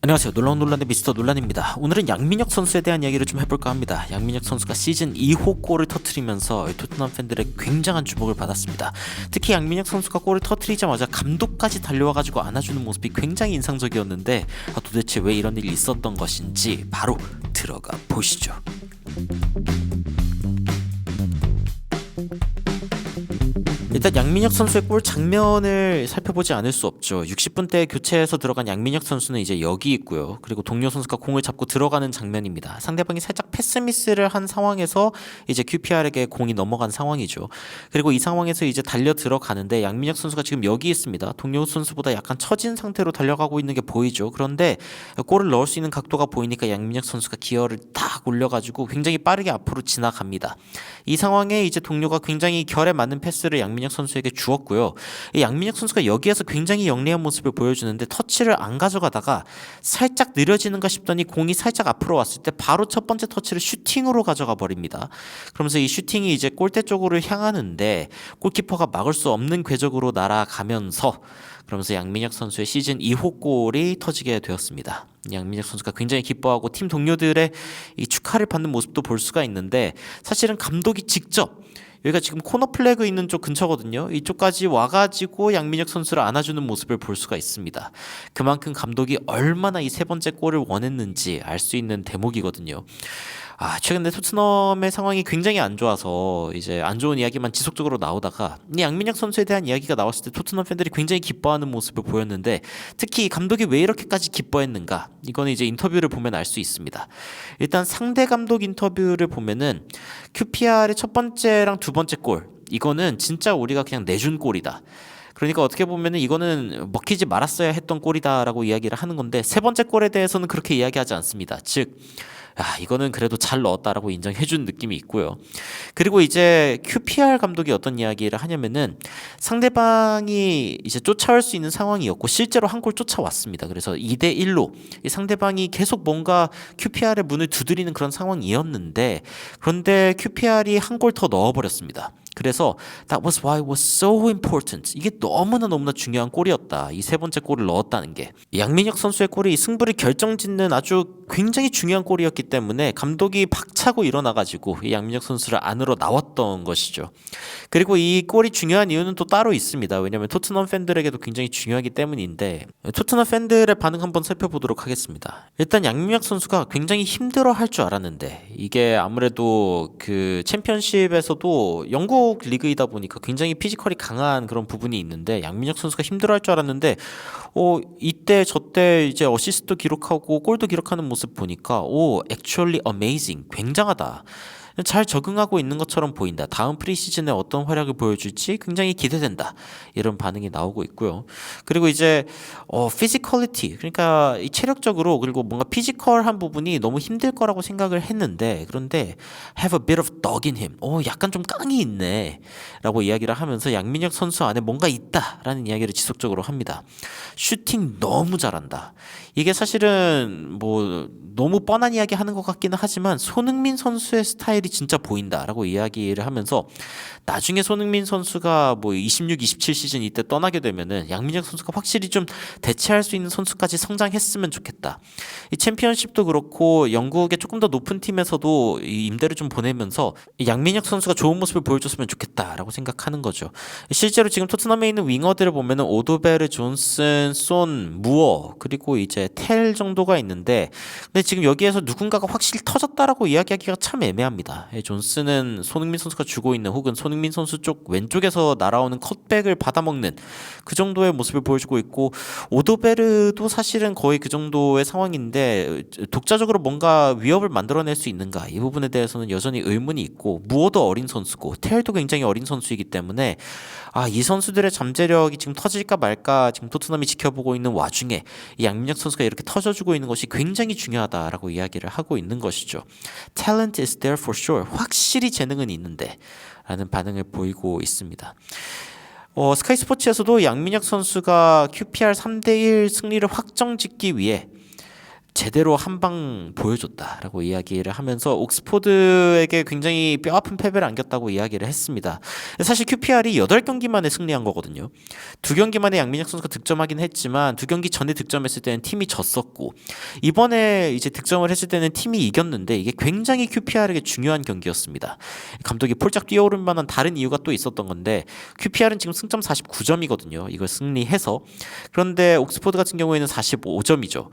안녕하세요. 놀라운 논란의 미스터 논란입니다. 오늘은 양민혁 선수에 대한 이야기를 좀 해볼까 합니다. 양민혁 선수가 시즌 2호 골을 터뜨리면서 토트넘 팬들의 굉장한 주목을 받았습니다. 특히 양민혁 선수가 골을 터뜨리자마자 감독까지 달려와가지고 안아주는 모습이 굉장히 인상적이었는데 도대체 왜 이런 일이 있었던 것인지 바로 들어가 보시죠. 일단 양민혁 선수의 골 장면을 살펴보지 않을 수 없죠. 60분 대 교체해서 들어간 양민혁 선수는 이제 여기 있고요. 그리고 동료 선수가 공을 잡고 들어가는 장면입니다. 상대방이 살짝 패스 미스를 한 상황에서 이제 QPR에게 공이 넘어간 상황이죠. 그리고 이 상황에서 이제 달려 들어가는데 양민혁 선수가 지금 여기 있습니다. 동료 선수보다 약간 처진 상태로 달려가고 있는 게 보이죠. 그런데 골을 넣을 수 있는 각도가 보이니까 양민혁 선수가 기어를 딱 올려가지고 굉장히 빠르게 앞으로 지나갑니다. 이 상황에 이제 동료가 굉장히 결에 맞는 패스를 양민혁 선수에게 주었고요. 이 양민혁 선수가 여기에서 굉장히 영리한 모습을 보여주는데 터치를 안 가져가다가 살짝 느려지는가 싶더니 공이 살짝 앞으로 왔을 때 바로 첫 번째 터치를 슈팅으로 가져가 버립니다. 그러면서 이 슈팅이 이제 골대 쪽으로 향하는데 골키퍼가 막을 수 없는 궤적으로 날아가면서 그러면서 양민혁 선수의 시즌 2호 골이 터지게 되었습니다. 양민혁 선수가 굉장히 기뻐하고 팀 동료들의 이 축하를 받는 모습도 볼 수가 있는데 사실은 감독이 직접 여기가 지금 코너 플래그 있는 쪽 근처거든요. 이쪽까지 와가지고 양민혁 선수를 안아주는 모습을 볼 수가 있습니다. 그만큼 감독이 얼마나 이 세 번째 골을 원했는지 알 수 있는 대목이거든요. 최근에 토트넘의 상황이 굉장히 안 좋아서 이제 안 좋은 이야기만 지속적으로 나오다가 이 양민혁 선수에 대한 이야기가 나왔을 때 토트넘 팬들이 굉장히 기뻐하는 모습을 보였는데 특히 감독이 왜 이렇게까지 기뻐했는가? 이거는 이제 인터뷰를 보면 알 수 있습니다. 일단 상대 감독 인터뷰를 보면은 QPR의 첫 번째랑 두 번째 골 이거는 진짜 우리가 그냥 내준 골이다. 그러니까 어떻게 보면은 이거는 먹히지 말았어야 했던 골이다라고 이야기를 하는 건데 세 번째 골에 대해서는 그렇게 이야기하지 않습니다. 즉 이거는 그래도 잘 넣었다라고 인정해준 느낌이 있고요. 그리고 이제 QPR 감독이 어떤 이야기를 하냐면은 상대방이 이제 쫓아올 수 있는 상황이었고 실제로 한 골 쫓아왔습니다. 그래서 2대 1로 이 상대방이 계속 뭔가 QPR의 문을 두드리는 그런 상황이었는데 그런데 QPR이 한 골 더 넣어버렸습니다. 그래서 that was why it was so important. 이게 너무나 중요한 골이었다. 이 세 번째 골을 넣었다는 게. 양민혁 선수의 골이 승부를 결정짓는 아주 굉장히 중요한 골이었기 때문에 감독이 박차고 일어나가지고 이 양민혁 선수를 안으로 나왔던 것이죠. 그리고 이 골이 중요한 이유는 또 따로 있습니다. 왜냐하면 토트넘 팬들에게도 굉장히 중요하기 때문인데 토트넘 팬들의 반응 한번 살펴보도록 하겠습니다. 일단 양민혁 선수가 굉장히 힘들어할 줄 알았는데 이게 아무래도 그 챔피언십에서도 영국 리그이다 보니까 굉장히 피지컬이 강한 그런 부분이 있는데 양민혁 선수가 힘들어할 줄 알았는데 이때 저때 이제 어시스트도 기록하고 골도 기록하는 모습 보니까 actually amazing 굉장하다. 잘 적응하고 있는 것처럼 보인다. 다음 프리시즌에 어떤 활약을 보여줄지 굉장히 기대된다. 이런 반응이 나오고 있고요. 그리고 이제 피지컬리티 그러니까 이 체력적으로 그리고 뭔가 피지컬한 부분이 너무 힘들 거라고 생각을 했는데 그런데 have a bit of dog in him. 약간 좀 깡이 있네. 라고 이야기를 하면서 양민혁 선수 안에 뭔가 있다라는 이야기를 지속적으로 합니다. 슈팅 너무 잘한다. 이게 사실은 뭐 너무 뻔한 이야기 하는 것 같기는 하지만 손흥민 선수의 스타일이 진짜 보인다라고 이야기를 하면서 나중에 손흥민 선수가 뭐 26, 27 시즌 이때 떠나게 되면은 양민혁 선수가 확실히 좀 대체할 수 있는 선수까지 성장했으면 좋겠다. 이 챔피언십도 그렇고 영국의 조금 더 높은 팀에서도 이 임대를 좀 보내면서 양민혁 선수가 좋은 모습을 보여줬으면 좋겠다라고 생각하는 거죠. 실제로 지금 토트넘에 있는 윙어들을 보면은 오도베르, 존슨, 손, 무어 그리고 이제 텔 정도가 있는데 근데 지금 여기에서 누군가가 확실히 터졌다라고 이야기하기가 참 애매합니다. 존슨은 손흥민 선수가 주고 있는 혹은 손흥민 선수 쪽 왼쪽에서 날아오는 컷백을 받아먹는 그 정도의 모습을 보여주고 있고 오도베르도 사실은 거의 그 정도의 상황인데 독자적으로 뭔가 위협을 만들어낼 수 있는가 이 부분에 대해서는 여전히 의문이 있고 무어도 어린 선수고 텔도 굉장히 어린 선수이기 때문에 이 선수들의 잠재력이 지금 터질까 말까 지금 토트넘이 지켜보고 있는 와중에 이 양민혁 선수가 이렇게 터져주고 있는 것이 굉장히 중요하다라고 이야기를 하고 있는 것이죠. Talent is there for sure. 확실히 재능은 있는데 라는 반응을 보이고 있습니다. 스카이 스포츠에서도 양민혁 선수가 QPR 3대1 승리를 확정짓기 위해 제대로 한 방 보여줬다라고 이야기를 하면서 옥스포드에게 굉장히 뼈아픈 패배를 안겼다고 이야기를 했습니다. 사실 QPR이 8경기 만에 승리한 거거든요. 2경기 만에 양민혁 선수가 득점하긴 했지만 2경기 전에 득점했을 때는 팀이 졌었고 이번에 이제 득점을 했을 때는 팀이 이겼는데 이게 굉장히 QPR에게 중요한 경기였습니다. 감독이 폴짝 뛰어오를 만한 다른 이유가 또 있었던 건데 QPR은 지금 승점 49점이거든요. 이걸 승리해서. 그런데 옥스포드 같은 경우에는 45점이죠.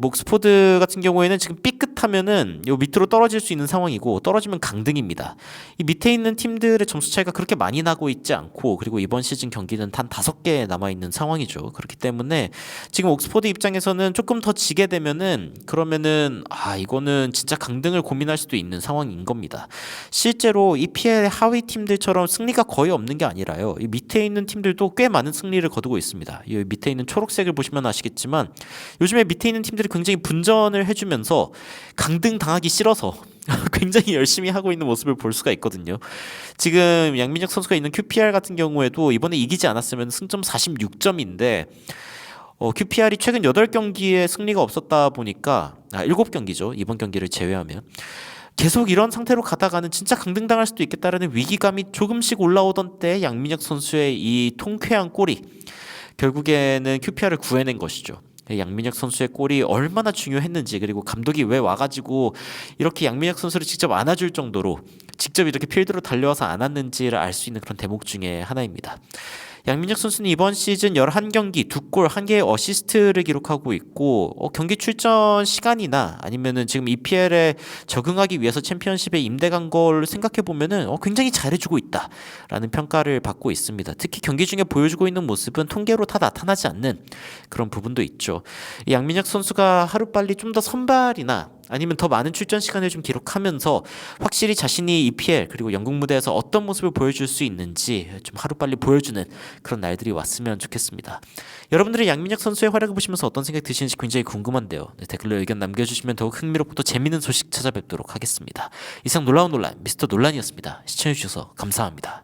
옥스포드 같은 경우에는 지금 삐끗하면은 요 밑으로 떨어질 수 있는 상황이고 떨어지면 강등입니다. 이 밑에 있는 팀들의 점수 차이가 그렇게 많이 나고 있지 않고 그리고 이번 시즌 경기는 단 5개 남아 있는 상황이죠. 그렇기 때문에 지금 옥스포드 입장에서는 조금 더 지게 되면은 그러면은 이거는 진짜 강등을 고민할 수도 있는 상황인 겁니다. 실제로 EPL 하위 팀들처럼 승리가 거의 없는 게 아니라요. 이 밑에 있는 팀들도 꽤 많은 승리를 거두고 있습니다. 이 밑에 있는 초록색을 보시면 아시겠지만 요즘에 밑에 있는 팀들이 굉장히 분전을 해주면서 강등 당하기 싫어서 굉장히 열심히 하고 있는 모습을 볼 수가 있거든요. 지금 양민혁 선수가 있는 QPR 같은 경우에도 이번에 이기지 않았으면 승점 46점인데 QPR이 최근 8경기에 승리가 없었다 보니까 7경기죠. 이번 경기를 제외하면 계속 이런 상태로 가다가는 진짜 강등당할 수도 있겠다라는 위기감이 조금씩 올라오던 때 양민혁 선수의 이 통쾌한 골이 결국에는 QPR을 구해낸 것이죠. 양민혁 선수의 골이 얼마나 중요했는지 그리고 감독이 왜 와가지고 이렇게 양민혁 선수를 직접 안아줄 정도로 직접 이렇게 필드로 달려와서 안았는지를 알 수 있는 그런 대목 중에 하나입니다. 양민혁 선수는 이번 시즌 11경기 2골 1개의 어시스트를 기록하고 있고 경기 출전 시간이나 아니면은 지금 EPL에 적응하기 위해서 챔피언십에 임대 간 걸 생각해 보면은 굉장히 잘해주고 있다라는 평가를 받고 있습니다. 특히 경기 중에 보여주고 있는 모습은 통계로 다 나타나지 않는 그런 부분도 있죠. 이 양민혁 선수가 하루빨리 좀 더 선발이나 아니면 더 많은 출전 시간을 좀 기록하면서 확실히 자신이 EPL 그리고 영국 무대에서 어떤 모습을 보여줄 수 있는지 좀 하루빨리 보여주는 그런 날들이 왔으면 좋겠습니다. 여러분들이 양민혁 선수의 활약을 보시면서 어떤 생각 드시는지 굉장히 궁금한데요. 댓글로 의견 남겨주시면 더욱 흥미롭고 또 재밌는 소식 찾아뵙도록 하겠습니다. 이상 놀라운 논란 미스터 논란이었습니다. 시청해주셔서 감사합니다.